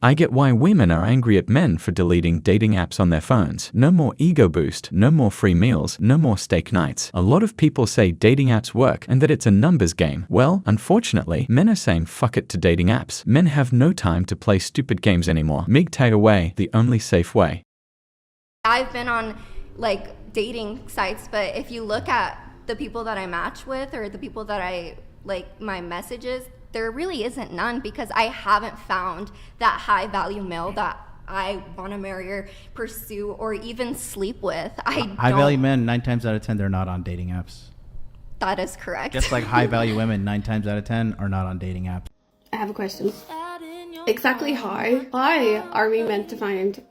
I get why women are angry at men for deleting dating apps on their phones. No more ego boost, no more free meals, no more steak nights. A lot of people say dating apps work and that it's a numbers game. Well, unfortunately, men are saying fuck it to dating apps. Men have no time to play stupid games anymore. Mig away, the only safe way. I've been on like dating sites, but if you look at the people that I match with or the people that I like my messages, there really isn't none, because I haven't found that high value male that I want to marry or pursue or even sleep with. High value men, 9 times out of 10, they're not on dating apps. That is correct. Just like high value women, 9 times out of 10 are not on dating apps. I have a question. Exactly how are we meant to find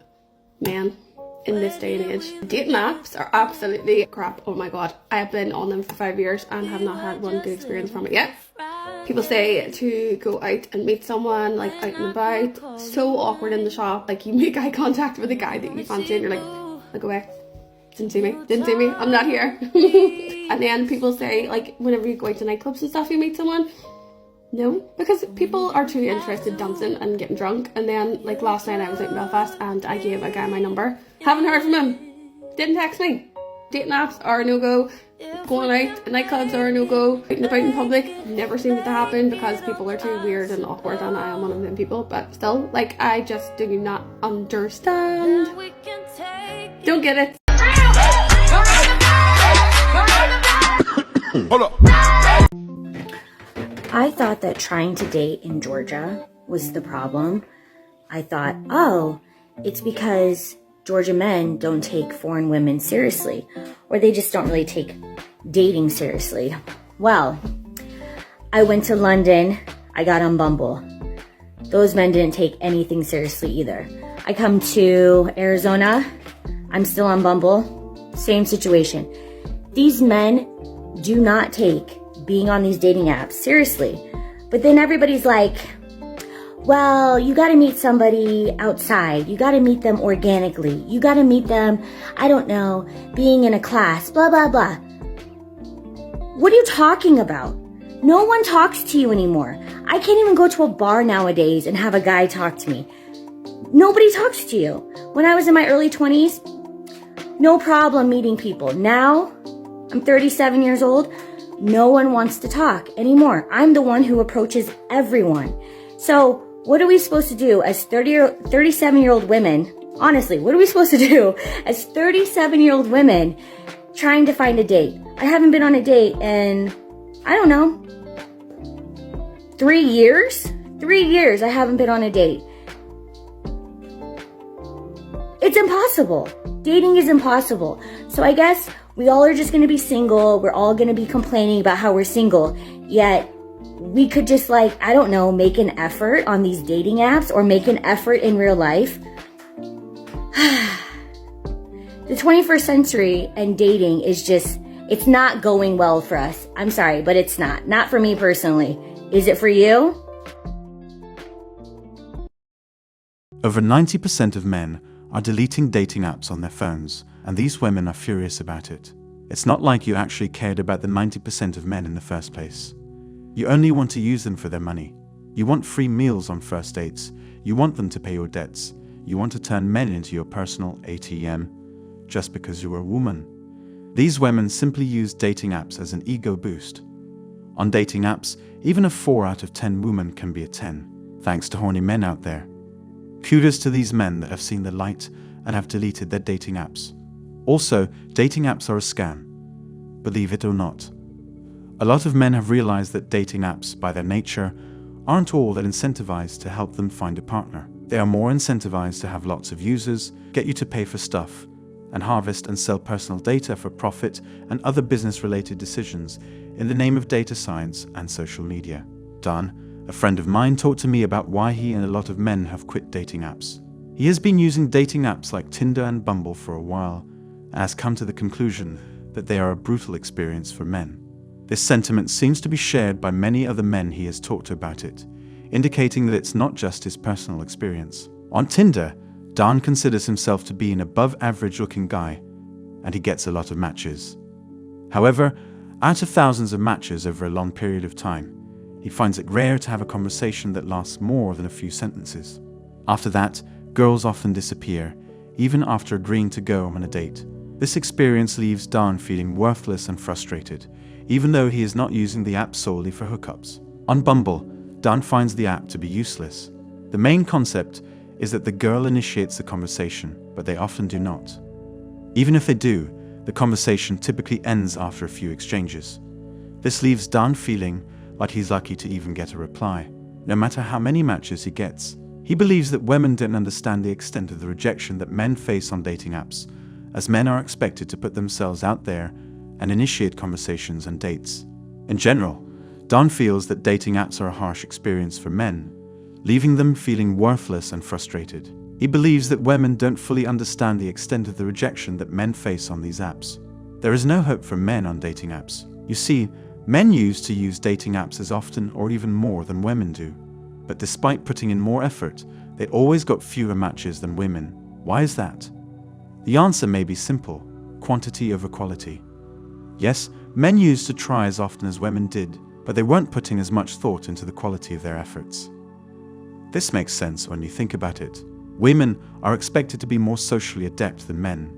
men in this day and age? Dating apps are absolutely crap. Oh my god. I have been on them for 5 years and have not had one good experience from it yet. People say to go out and meet someone, like out and about. So awkward in the shop. Like you make eye contact with a guy that you fancy and you're like, look away. Didn't see me, I'm not here. And then people say, like, whenever you go out to nightclubs and stuff, you meet someone. No, because people are too interested dancing and getting drunk. And then, like, last night I was out in Belfast and I gave a guy my number. Haven't heard from him. Didn't text me. Dating apps are a no-go. Going out to nightclubs are a no-go. Out and about in public never seems to happen because people are too weird and awkward, and I am one of them people. But still, like, I just do not understand. Don't get it. Hold up. I thought that trying to date in Georgia was the problem. I thought, oh, it's because Georgia men don't take foreign women seriously, or they just don't really take dating seriously. Well, I went to London, I got on Bumble. Those men didn't take anything seriously either. I come to Arizona, I'm still on Bumble, same situation. These men do not take being on these dating apps seriously. But then everybody's like, well, you gotta meet somebody outside. You gotta meet them organically. You gotta meet them, I don't know, being in a class, blah, blah, blah. What are you talking about? No one talks to you anymore. I can't even go to a bar nowadays and have a guy talk to me. Nobody talks to you. When I was in my early 20s, no problem meeting people. Now, I'm 37 years old. No one wants to talk anymore. I'm the one who approaches everyone. So what are we supposed to do as 37-year-old women? Honestly, what are we supposed to do as 37-year-old women trying to find a date? I haven't been on a date in, I don't know, 3 years? 3 years I haven't been on a date. It's impossible. Dating is impossible. So I guess we all are just going to be single. We're all going to be complaining about how we're single. Yet we could just, like, I don't know, make an effort on these dating apps or make an effort in real life. The 21st century and dating is just, it's not going well for us. I'm sorry, but it's not. Not for me personally. Is it for you? Over 90% of men are deleting dating apps on their phones, and these women are furious about it. It's not like you actually cared about the 90% of men in the first place. You only want to use them for their money. You want free meals on first dates. You want them to pay your debts. You want to turn men into your personal ATM just because you're a woman. These women simply use dating apps as an ego boost. On dating apps, even a 4 out of 10 women can be a 10, thanks to horny men out there. Kudos to these men that have seen the light and have deleted their dating apps. Also, dating apps are a scam. Believe it or not. A lot of men have realized that dating apps, by their nature, aren't all that incentivized to help them find a partner. They are more incentivized to have lots of users, get you to pay for stuff, and harvest and sell personal data for profit and other business-related decisions in the name of data science and social media. Dan, a friend of mine, talked to me about why he and a lot of men have quit dating apps. He has been using dating apps like Tinder and Bumble for a while and has come to the conclusion that they are a brutal experience for men. This sentiment seems to be shared by many other men he has talked to about it, indicating that it's not just his personal experience. On Tinder, Dan considers himself to be an above-average-looking guy, and he gets a lot of matches. However, out of thousands of matches over a long period of time, he finds it rare to have a conversation that lasts more than a few sentences. After that, girls often disappear, even after agreeing to go on a date. This experience leaves Dan feeling worthless and frustrated, even though he is not using the app solely for hookups. On Bumble, Dan finds the app to be useless. The main concept is that the girl initiates the conversation, but they often do not. Even if they do, the conversation typically ends after a few exchanges. This leaves Dan feeling like he's lucky to even get a reply, no matter how many matches he gets. He believes that women don't understand the extent of the rejection that men face on dating apps, as men are expected to put themselves out there and initiate conversations and dates. In general, Dan feels that dating apps are a harsh experience for men, leaving them feeling worthless and frustrated. He believes that women don't fully understand the extent of the rejection that men face on these apps. There is no hope for men on dating apps. You see, men used to use dating apps as often or even more than women do. But despite putting in more effort, they always got fewer matches than women. Why is that? The answer may be simple: quantity over quality. Yes, men used to try as often as women did, but they weren't putting as much thought into the quality of their efforts. This makes sense when you think about it. Women are expected to be more socially adept than men,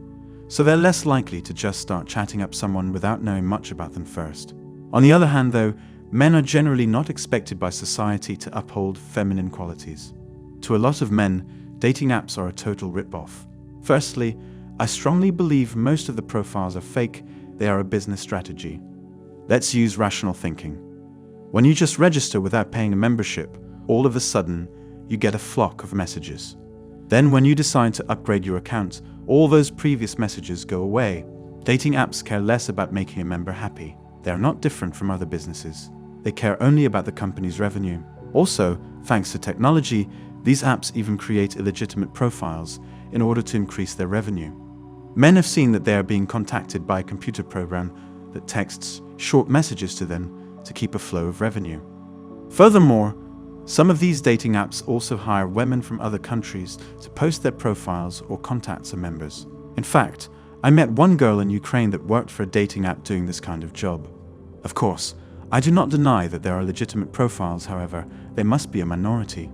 so they're less likely to just start chatting up someone without knowing much about them first. On the other hand, though, men are generally not expected by society to uphold feminine qualities. To a lot of men, dating apps are a total rip-off. Firstly, I strongly believe most of the profiles are fake. They are a business strategy. Let's use rational thinking. When you just register without paying a membership, all of a sudden, you get a flock of messages. Then when you decide to upgrade your account, all those previous messages go away. Dating apps care less about making a member happy. They are not different from other businesses. They care only about the company's revenue. Also, thanks to technology, these apps even create illegitimate profiles in order to increase their revenue. Men have seen that they are being contacted by a computer program that texts short messages to them to keep a flow of revenue. Furthermore, some of these dating apps also hire women from other countries to post their profiles or contact some members. In fact, I met one girl in Ukraine that worked for a dating app doing this kind of job. Of course, I do not deny that there are legitimate profiles, however, they must be a minority.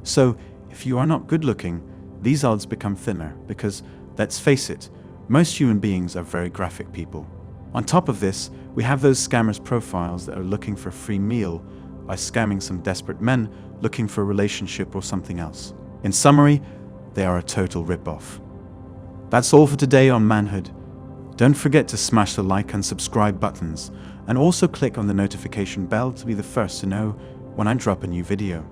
So, if you are not good looking, these odds become thinner because, let's face it, most human beings are very graphic people. On top of this, we have those scammers' profiles that are looking for a free meal by scamming some desperate men looking for a relationship or something else. In summary, they are a total rip-off. That's all for today on Manhood. Don't forget to smash the like and subscribe buttons, and also click on the notification bell to be the first to know when I drop a new video.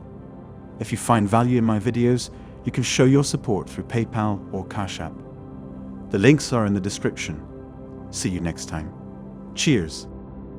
If you find value in my videos, you can show your support through PayPal or Cash App. The links are in the description. See you next time. Cheers.